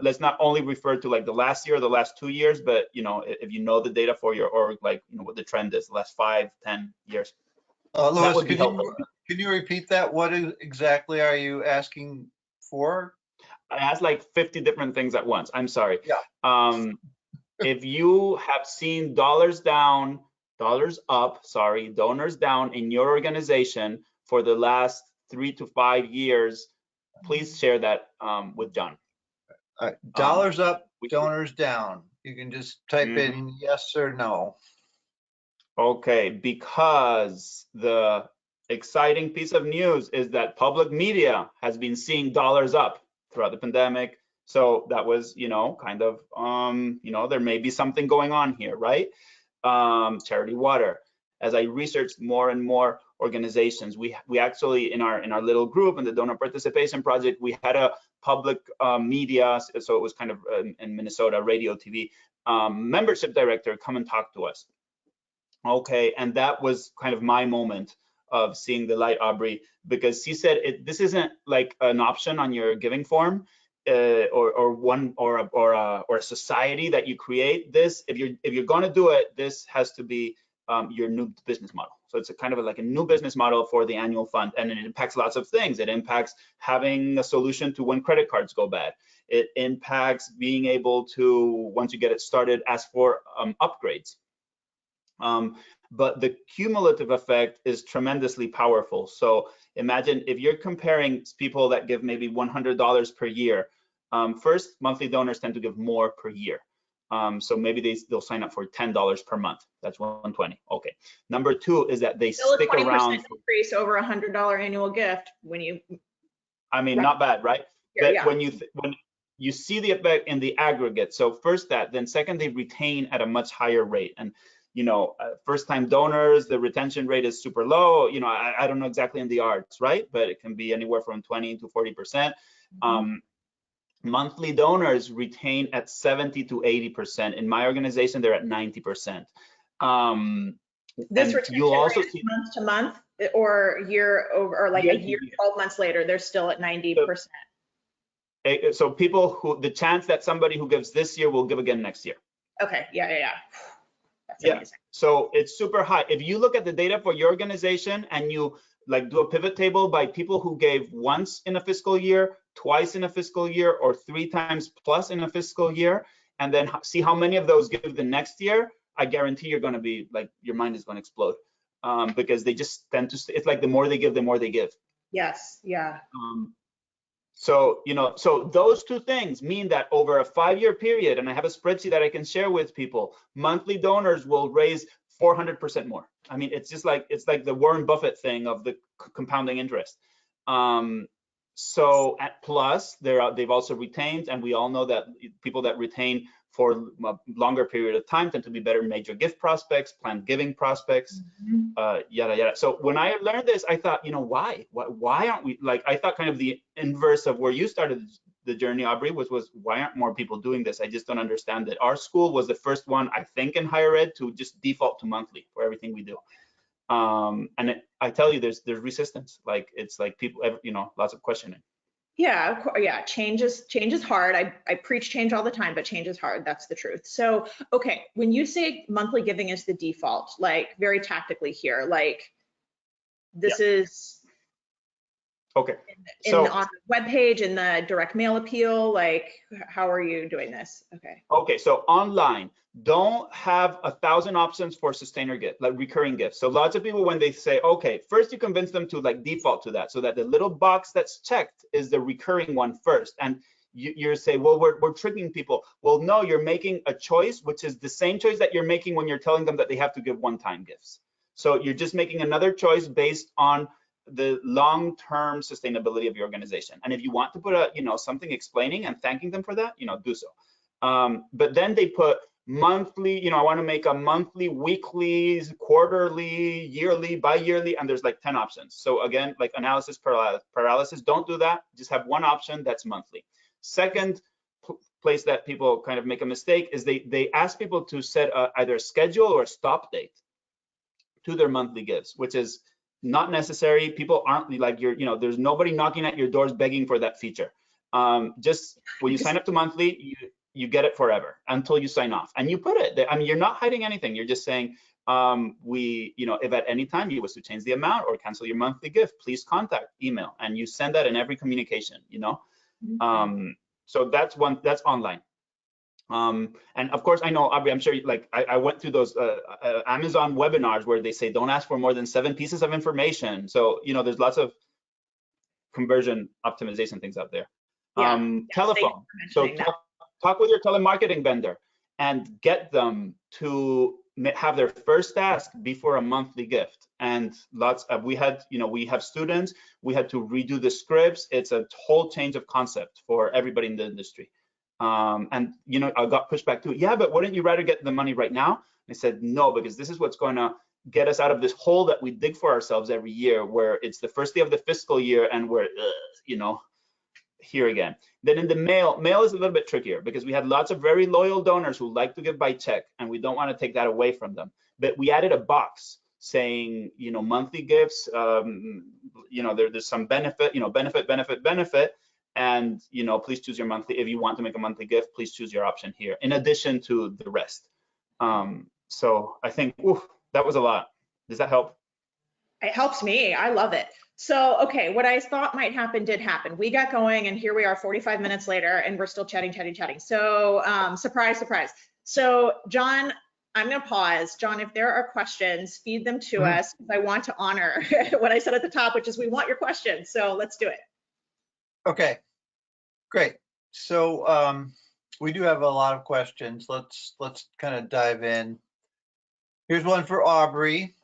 Speaker 3: let's not only refer to like the last year or the last 2 years, but if you know the data for your org, like what the trend is the last 5, 10 years. That
Speaker 1: Louis,
Speaker 3: would be helpful.
Speaker 1: can you repeat that? What exactly are you asking for?
Speaker 3: I asked like 50 different things at once. I'm sorry.
Speaker 1: Yeah.
Speaker 3: If you have seen dollars up, donors down in your organization for the last 3 to 5 years, please share that with John.
Speaker 1: All right. Dollars up, donors down. You can just type in yes or no.
Speaker 3: Okay, because the exciting piece of news is that public media has been seeing dollars up throughout the pandemic. So that was, kind of, there may be something going on here, right? Charity Water. As I researched more and more organizations, we actually in our little group in the Donor Participation Project, we had a public media, so it was kind of in Minnesota, radio, TV, membership director come and talk to us. Okay, and that was kind of my moment of seeing the light, Aubrey, because he said this isn't like an option on your giving form or a society that you create. This, if you're going to do it, this has to be your new business model. So it's a kind of like a new business model for the annual fund, and it impacts lots of things. It impacts having a solution to when credit cards go bad. It impacts being able to, once you get it started, ask for upgrades. But the cumulative effect is tremendously powerful. So imagine if you're comparing people that give maybe $100 per year. First, monthly donors tend to give more per year. So maybe they'll sign up for $10 per month. That's 120. Okay. Number two is that they
Speaker 2: Still
Speaker 3: stick
Speaker 2: a 20%
Speaker 3: around.
Speaker 2: increase over $100 annual gift when you.
Speaker 3: I mean, not bad, right? But
Speaker 2: Yeah.
Speaker 3: when you see the effect in the aggregate. So first that, then second, they retain at a much higher rate. And first-time donors, the retention rate is super low. I don't know exactly in the arts, right? But it can be anywhere from 20 to 40%. Monthly donors retain at 70 to 80%. In my organization, they're at 90%.
Speaker 2: This retention
Speaker 3: you'll also
Speaker 2: rate
Speaker 3: see
Speaker 2: month to month or year over, or like a year, 12 months later, they're still at 90%.
Speaker 3: So people the chance that somebody who gives this year will give again next year.
Speaker 2: Okay, yeah. That's
Speaker 3: yeah.
Speaker 2: Amazing.
Speaker 3: So it's super high. If you look at the data for your organization and you like do a pivot table by people who gave once in a fiscal year, twice in a fiscal year, or 3 times plus in a fiscal year, and then see how many of those give the next year, I guarantee you're going to be like, your mind is going to explode, because they just tend to, it's like the more they give, the more they give.
Speaker 2: Yes, yeah.
Speaker 3: So, so those two things mean that over a 5-year period, and I have a spreadsheet that I can share with people, monthly donors will raise 400% more. I mean, it's like the Warren Buffett thing of the compounding interest. So at plus, they've also retained, and we all know that people that retain for a longer period of time tend to be better major gift prospects, planned giving prospects, yada, yada. So when I learned this, I thought, why aren't we, like, I thought kind of the inverse of where you started the journey, Aubrey, was why aren't more people doing this? I just don't understand it. Our school was the first one, I think, in higher ed to just default to monthly for everything we do. And I tell you, there's resistance. Like, it's like people, lots of questioning.
Speaker 2: Yeah, change is hard. I preach change all the time, but change is hard. That's the truth. So, okay, when you say monthly giving is the default, like very tactically here, like this is
Speaker 3: okay.
Speaker 2: on the webpage, in the direct mail appeal, like how are you doing this? Okay,
Speaker 3: so online, don't have 1,000 options for sustainer gift, like recurring gifts. So lots of people, when they say, okay, first you convince them to like default to that, so that the little box that's checked is the recurring one first. And you say, well, we're tricking people. Well, no, you're making a choice, which is the same choice that you're making when you're telling them that they have to give one-time gifts. So you're just making another choice based on the long-term sustainability of your organization. And if you want to put a, something explaining and thanking them for that, do so. But then they put monthly, I want to make a monthly, weekly, quarterly, yearly, bi-yearly, and there's like 10 options. So again, like analysis paralysis, don't do that. Just have one option that's monthly. Second place that people kind of make a mistake is they ask people to set either a schedule or a stop date to their monthly gifts, which is not necessary. People aren't like there's nobody knocking at your doors begging for that feature. Just when you sign up to monthly, you get it forever until you sign off, and you put it there. I mean, you're not hiding anything. You're just saying, if at any time you wish to change the amount or cancel your monthly gift, please contact email, and you send that in every communication, so that's online. And of course, I know, Aubrey, I'm sure I went through those Amazon webinars where they say don't ask for more than 7 pieces of information. So, there's lots of conversion optimization things out there. Telephone. So talk with your telemarketing vendor and get them to have their first ask before a monthly gift. And we have students, we had to redo the scripts. It's a whole change of concept for everybody in the industry. And I got pushback too. Yeah, but wouldn't you rather get the money right now? And I said, no, because this is what's going to get us out of this hole that we dig for ourselves every year, where it's the first day of the fiscal year and we're, here again. Then in the mail is a little bit trickier because we had lots of very loyal donors who like to give by check, and we don't want to take that away from them. But we added a box saying, monthly gifts, there's some benefit, benefit. And, please choose your monthly. If you want to make a monthly gift, please choose your option here, in addition to the rest. So I think, that was a lot. Does that help?
Speaker 2: It helps me. I love it. So, okay, what I thought might happen did happen. We got going, and here we are 45 minutes later, and we're still chatting. So, surprise. So, John, I'm going to pause. John, if there are questions, feed them to us, because I want to honor what I said at the top, which is we want your questions. So let's do it.
Speaker 1: Okay, great. So we do have a lot of questions. Let's kind of dive in. Here's one for Aubrey.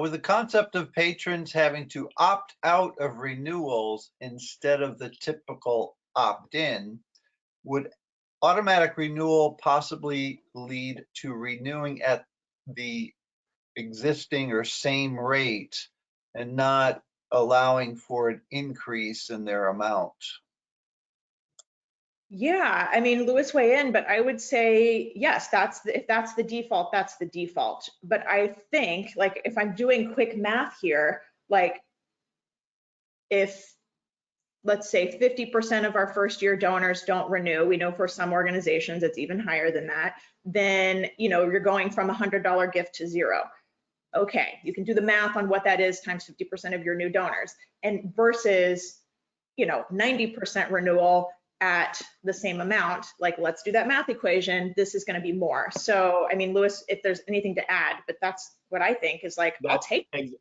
Speaker 1: With the concept of patrons having to opt out of renewals instead of the typical opt-in, would automatic renewal possibly lead to renewing at the existing or same rate and not allowing for an increase in their amount?
Speaker 2: Yeah, I mean, Louis, weigh in, but I would say yes. If that's the default, that's the default. But I think, like, if I'm doing quick math here, like, if let's say 50% of our first year donors don't renew, we know for some organizations it's even higher than that, then you're going from $100 gift to zero. Okay, you can do the math on what that is times 50% of your new donors, and versus 90% renewal at the same amount. Like, let's do that math equation. This is going to be more. So, I mean, Louis, if there's anything to add, but that's what I think is like, I'll take it.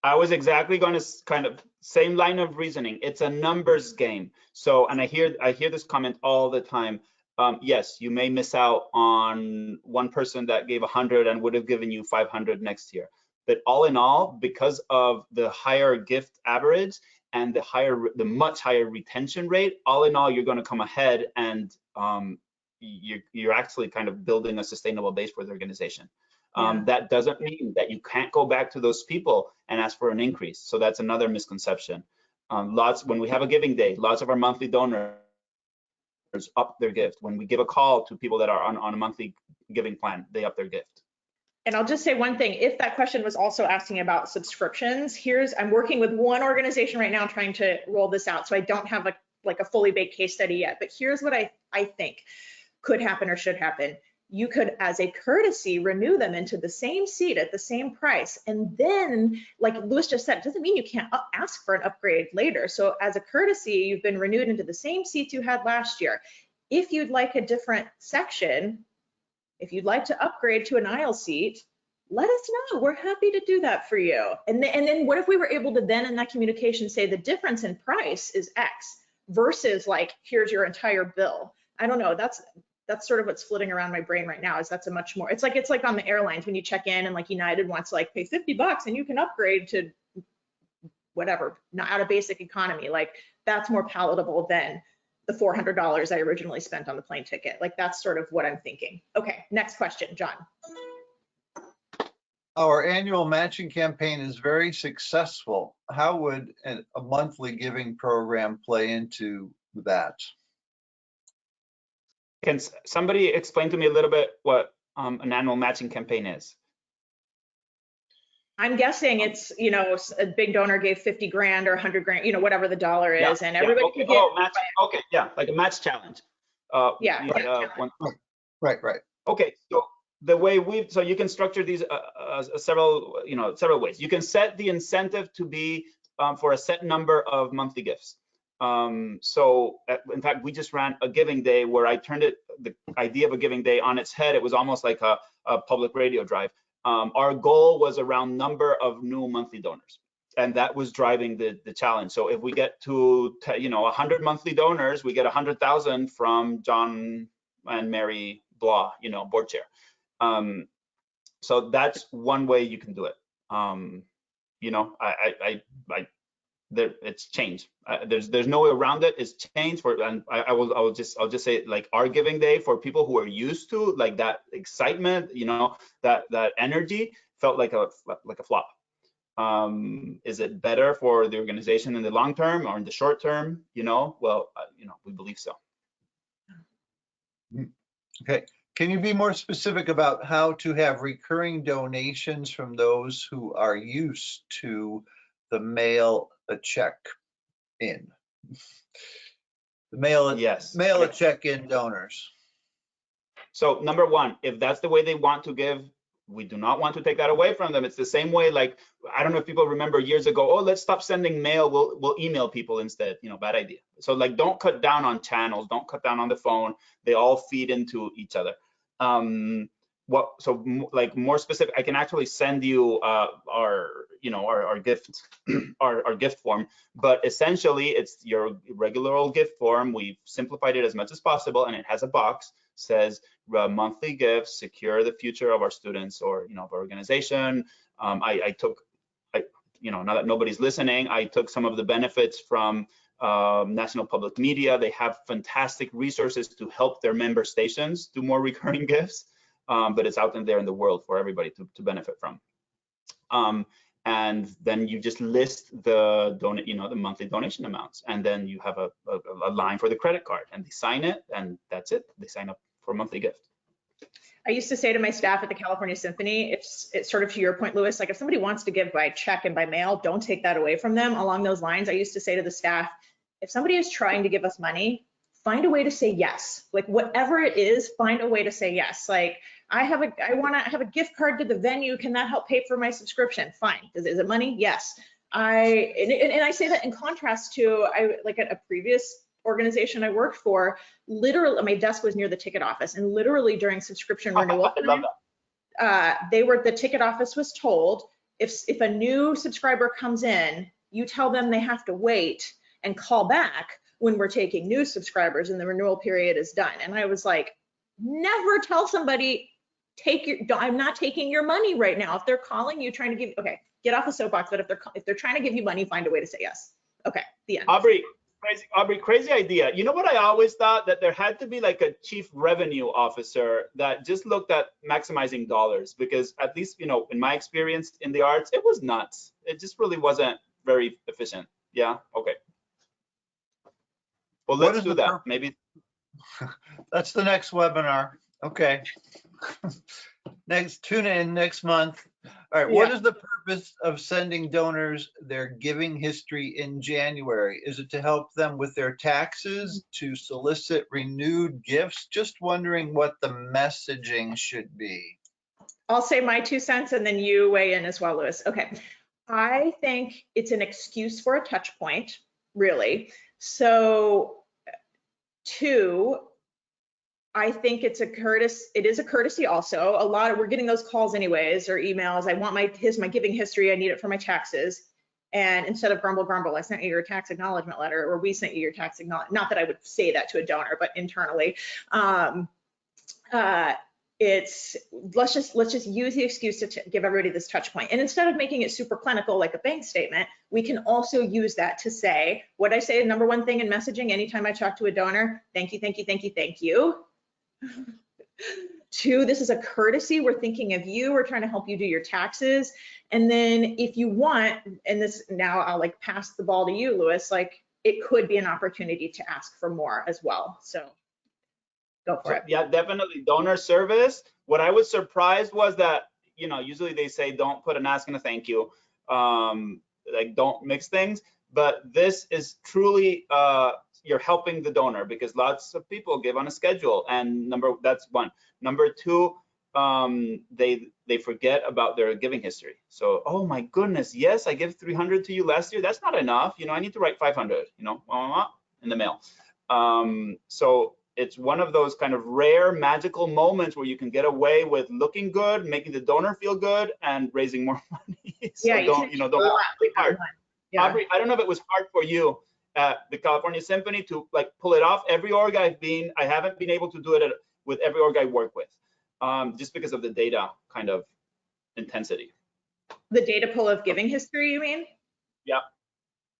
Speaker 3: I was exactly going to kind of same line of reasoning. It's a numbers game. So, and I hear this comment all the time. Yes, you may miss out on one person that gave 100 and would have given you 500 next year. But all in all, because of the higher gift average and the much higher retention rate, all in all, you're going to come ahead, and you're actually kind of building a sustainable base for the organization. That doesn't mean that you can't go back to those people and ask for an increase. So that's another misconception. When we have a giving day, lots of our monthly donors up their gift. When we give a call to people that are on a monthly giving plan, they up their gift.
Speaker 2: And I'll just say one thing, if that question was also asking about subscriptions, I'm working with one organization right now trying to roll this out. So I don't have a fully baked case study yet, but here's what I think could happen or should happen. You could, as a courtesy, renew them into the same seat at the same price. And then, like Louis just said, it doesn't mean you can't ask for an upgrade later. So as a courtesy, you've been renewed into the same seats you had last year. If you'd like a different section, if you'd like to upgrade to an aisle seat, let us know. We're happy to do that for you. And then what if we were able to then in that communication say the difference in price is X versus like, here's your entire bill. I don't know. That's sort of what's flitting around my brain right now, is that's a much more, it's like on the airlines when you check in and like United wants to like pay $50 and you can upgrade to whatever, not out of basic economy, like that's more palatable than the $400 I originally spent on the plane ticket. Like that's sort of what I'm thinking. Okay, next question, John.
Speaker 1: Our annual matching campaign is very successful. How would a monthly giving program play into that?
Speaker 3: Can somebody explain to me a little bit what an annual matching campaign is?
Speaker 2: I'm guessing it's, you know, a big donor gave 50 grand or 100 grand, you know, whatever the dollar is, and everybody
Speaker 3: okay.
Speaker 2: could give.
Speaker 3: Match. Okay, yeah, like a match challenge.
Speaker 2: Yeah.
Speaker 1: Right.
Speaker 3: Okay, so the way so you can structure these several ways. You can set the incentive to be for a set number of monthly gifts. So in fact, we just ran a giving day where I turned the idea of a giving day on its head. It was almost like a public radio drive. Our goal was around number of new monthly donors, and that was driving the challenge. So if we get to 100 monthly donors, we get 100,000 from John and Mary Blah, board chair. So that's one way you can do it. It's change. There's no way around it. It's change and I'll just say, like, our giving day, for people who are used to like that excitement, that energy, felt like a flop. Is it better for the organization in the long term or in the short term? Well, we believe so.
Speaker 1: Okay. Can you be more specific about how to have recurring donations from those who are used to the mail a check in? Mail a check in donors.
Speaker 3: So number one, if that's the way they want to give, we do not want to take that away from them. It's the same way, like, I don't know if people remember years ago, oh, let's stop sending mail, we'll email people instead. Bad idea. So, like, don't cut down on channels, don't cut down on the phone. They all feed into each other. Like, more specific, I can actually send you our gift our gift form, but essentially it's your regular old gift form. We've simplified it as much as possible, and it has a box, says monthly gifts secure the future of our students or of our organization. I took now that nobody's listening, I took some of the benefits from National Public Media. They have fantastic resources to help their member stations do more recurring gifts, but it's out there in the world for everybody to benefit from. And then you just list the the monthly donation amounts, and then you have a line for the credit card, and they sign it, and that's it. They sign up for a monthly gift.
Speaker 2: I used to say to my staff at the California Symphony, it's sort of to your point, Louis, like if somebody wants to give by check and by mail, don't take that away from them. Along those lines, I used to say to the staff, if somebody is trying to give us money, find a way to say yes. Like, whatever it is, find a way to say yes. Like, I want to have a gift card to the venue. Can that help pay for my subscription? Fine. Is it money? Yes. And I say that in contrast to, like at a previous organization I worked for, literally my desk was near the ticket office, and literally during subscription renewal time, the ticket office was told, if a new subscriber comes in, you tell them they have to wait and call back when we're taking new subscribers and the renewal period is done. And I was like, never tell somebody, I'm not taking your money right now. If they're calling you trying to give, okay, get off the soapbox, but if they're trying to give you money, find a way to say yes. Okay, the end.
Speaker 3: Aubrey, crazy idea. You know what I always thought? That there had to be like a chief revenue officer that just looked at maximizing dollars, because at least, in my experience in the arts, it was nuts. It just really wasn't very efficient. Yeah, okay. Well, let's do that. Maybe.
Speaker 1: That's the next webinar. Okay. Tune in next month. All right. Yeah. What is the purpose of sending donors their giving history in January? Is it to help them with their taxes, to solicit renewed gifts? Just wondering what the messaging should be.
Speaker 2: I'll say my 2 cents and then you weigh in as well, Louis. Okay. I think it's an excuse for a touch point, really. So 2, I think it is a courtesy also. We're getting those calls anyways, or emails. I want here's my giving history. I need it for my taxes. And instead of grumble, I sent you your tax acknowledgement letter, or we sent you your tax acknowledgement. Not that I would say that to a donor, but internally. let's just use the excuse to give everybody this touch point. And instead of making it super clinical like a bank statement, we can also use that to say, what I say, number one thing in messaging anytime I talk to a donor, thank you, thank you, thank you, thank you. Two, this is a courtesy. We're thinking of you. We're trying to help you do your taxes. And then if you want, and this now I'll like pass the ball to you, Louis, like it could be an opportunity to ask for more as well. So go for it.
Speaker 3: Yeah, definitely donor service. What I was surprised was that, you know, usually they say don't put an ask and a thank you, like don't mix things. But this is truly you're helping the donor because lots of people give on a schedule, and that's one. Number two, they forget about their giving history. So, oh my goodness, yes, I gave 300 to you last year. That's not enough. You know, I need to write 500. You know, in the mail. So it's one of those kind of rare magical moments where you can get away with looking good, making the donor feel good, and raising more money. So
Speaker 2: Yeah,
Speaker 3: don't be hard.
Speaker 2: Yeah.
Speaker 3: Aubrey, I don't know if it was hard for you at the California Symphony to like pull it off. Every org I haven't been able to do it with every org I work with, just because of the data kind of intensity.
Speaker 2: The data pull of giving history, you mean?
Speaker 3: Yeah.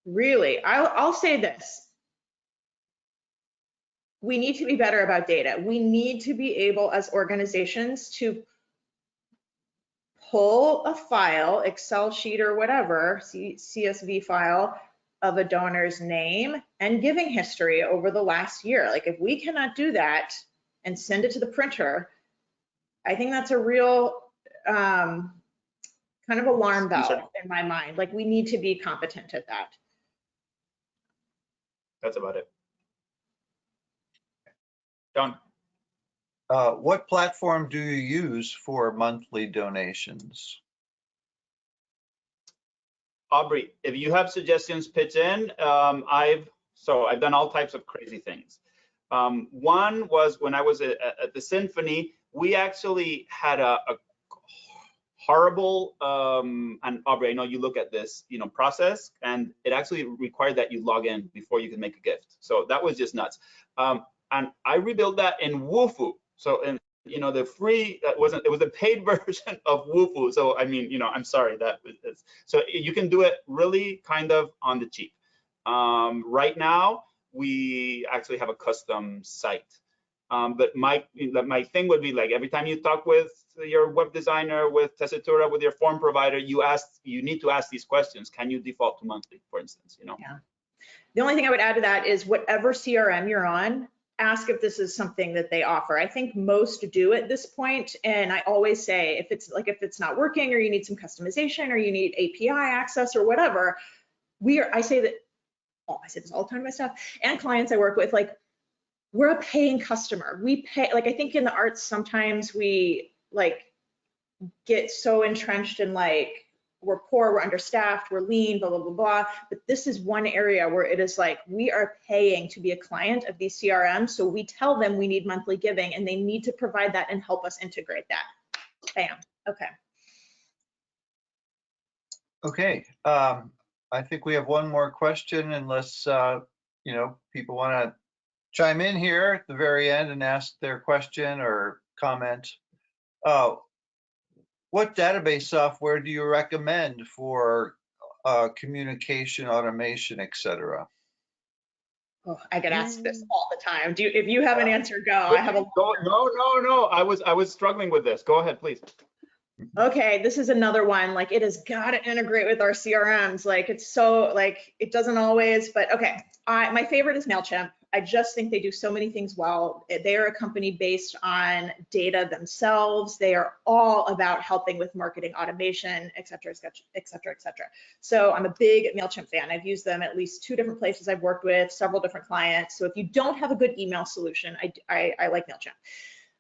Speaker 2: Really, I'll say this. We need to be better about data. We need to be able as organizations to pull a file, Excel sheet or whatever, CSV file of a donor's name and giving history over the last year. Like if we cannot do that and send it to the printer, I think that's a real kind of alarm bell in my mind. Like we need to be competent at that.
Speaker 3: That's about it. John.
Speaker 1: What platform do you use for monthly donations?
Speaker 3: Aubrey, if you have suggestions, pitch in. I've done all types of crazy things. One was when I was at the Symphony, we actually had a horrible, and Aubrey, I know you look at this, you know, process, and it actually required that you log in before you can make a gift. So that was just nuts. And I rebuilt that in Wufoo. So, and you know, the free it was a paid version of Wufoo. So, I mean, you know, I'm sorry that it's, so you can do it really kind of on the cheap. Right now, we actually have a custom site. But my thing would be like every time you talk with your web designer, with Tessitura, with your form provider, you need to ask these questions. Can you default to monthly, for instance? You know.
Speaker 2: Yeah. The only thing I would add to that is whatever CRM you're on, ask if this is something that they offer. I think most do at this point, and I always say if it's not working or you need some customization or you need API access or whatever, I say this all the time to my staff and clients I work with, like we're a paying customer. We pay, like I think in the arts sometimes we like get so entrenched in like we're poor, we're understaffed, we're lean, blah, blah, blah, blah. But this is one area where it is like, we are paying to be a client of these CRMs. So we tell them we need monthly giving and they need to provide that and help us integrate that. Bam, okay.
Speaker 1: Okay, I think we have one more question unless, you know, people want to chime in here at the very end and ask their question or comment. What database software do you recommend for communication, automation, etc.?
Speaker 2: Oh, I get asked this all the time. If you have an answer, go. I have a
Speaker 3: no. I was struggling with this. Go ahead, please.
Speaker 2: Okay, this is another one. Like it has got to integrate with our CRMs. Like it's so like it doesn't always, but okay. My favorite is MailChimp. I just think they do so many things well. They are a company based on data themselves. They are all about helping with marketing automation, et cetera, et cetera, et cetera. So I'm a big MailChimp fan. I've used them at least 2 different places I've worked with, several different clients. So if you don't have a good email solution, I like MailChimp.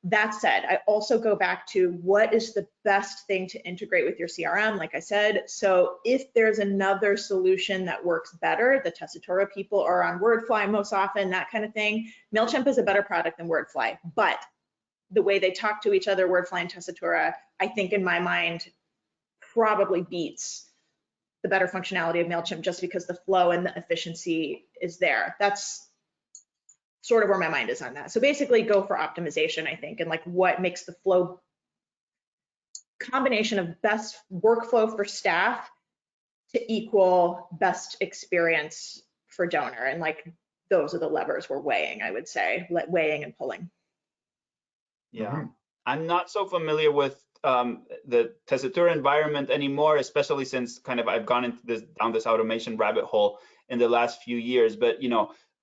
Speaker 2: That said, I also go back to what is the best thing to integrate with your CRM, like I said. So if there's another solution that works better, the Tessitura people are on Wordfly most often, that kind of thing. MailChimp is a better product than Wordfly, but the way they talk to each other, Wordfly and Tessitura, I think in my mind, probably beats the better functionality of MailChimp just because the flow and the efficiency is there. That's sort of where my mind is on that. So basically go for optimization, I think, and like what makes the flow combination of best workflow for staff to equal best experience for donor. And like, those are the levers we're weighing, I would say, weighing and pulling.
Speaker 3: Yeah, I'm not so familiar with the tessitura environment anymore, especially since kind of I've gone into down this automation rabbit hole in the last few years. But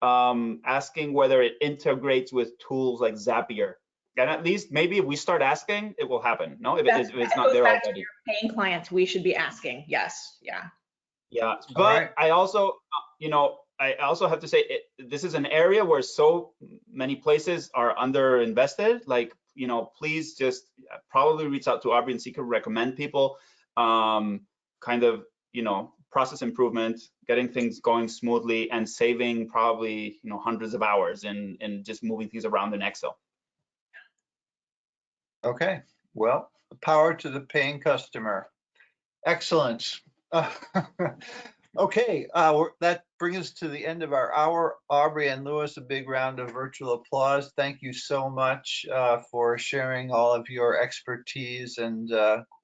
Speaker 3: asking whether it integrates with tools like Zapier, and at least maybe if we start asking, it will happen. No, if it's not there already.
Speaker 2: Paying clients, we should be asking. Yes, yeah.
Speaker 3: Yeah, but I also, I also have to say this is an area where so many places are underinvested. Like, please just probably reach out to Aubrey and see, could recommend people, kind of, process improvement, getting things going smoothly, and saving probably, hundreds of hours in just moving things around in Excel.
Speaker 1: Okay, well, power to the paying customer. Excellent. Okay, that brings us to the end of our hour. Aubrey and Louis, a big round of virtual applause. Thank you so much for sharing all of your expertise and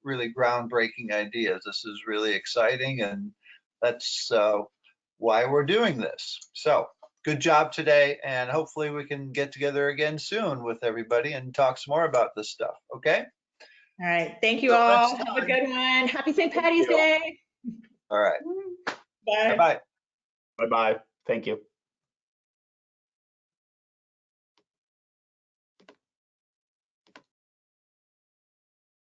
Speaker 1: really groundbreaking ideas. This is really exciting, and that's why we're doing this. So good job today, and hopefully we can get together again soon with everybody and talk some more about this stuff, okay?
Speaker 2: All right, thank you all. Have a good one. Happy St. Patty's Day.
Speaker 1: All right.
Speaker 2: Bye.
Speaker 1: Bye-bye.
Speaker 3: Bye-bye. Thank you.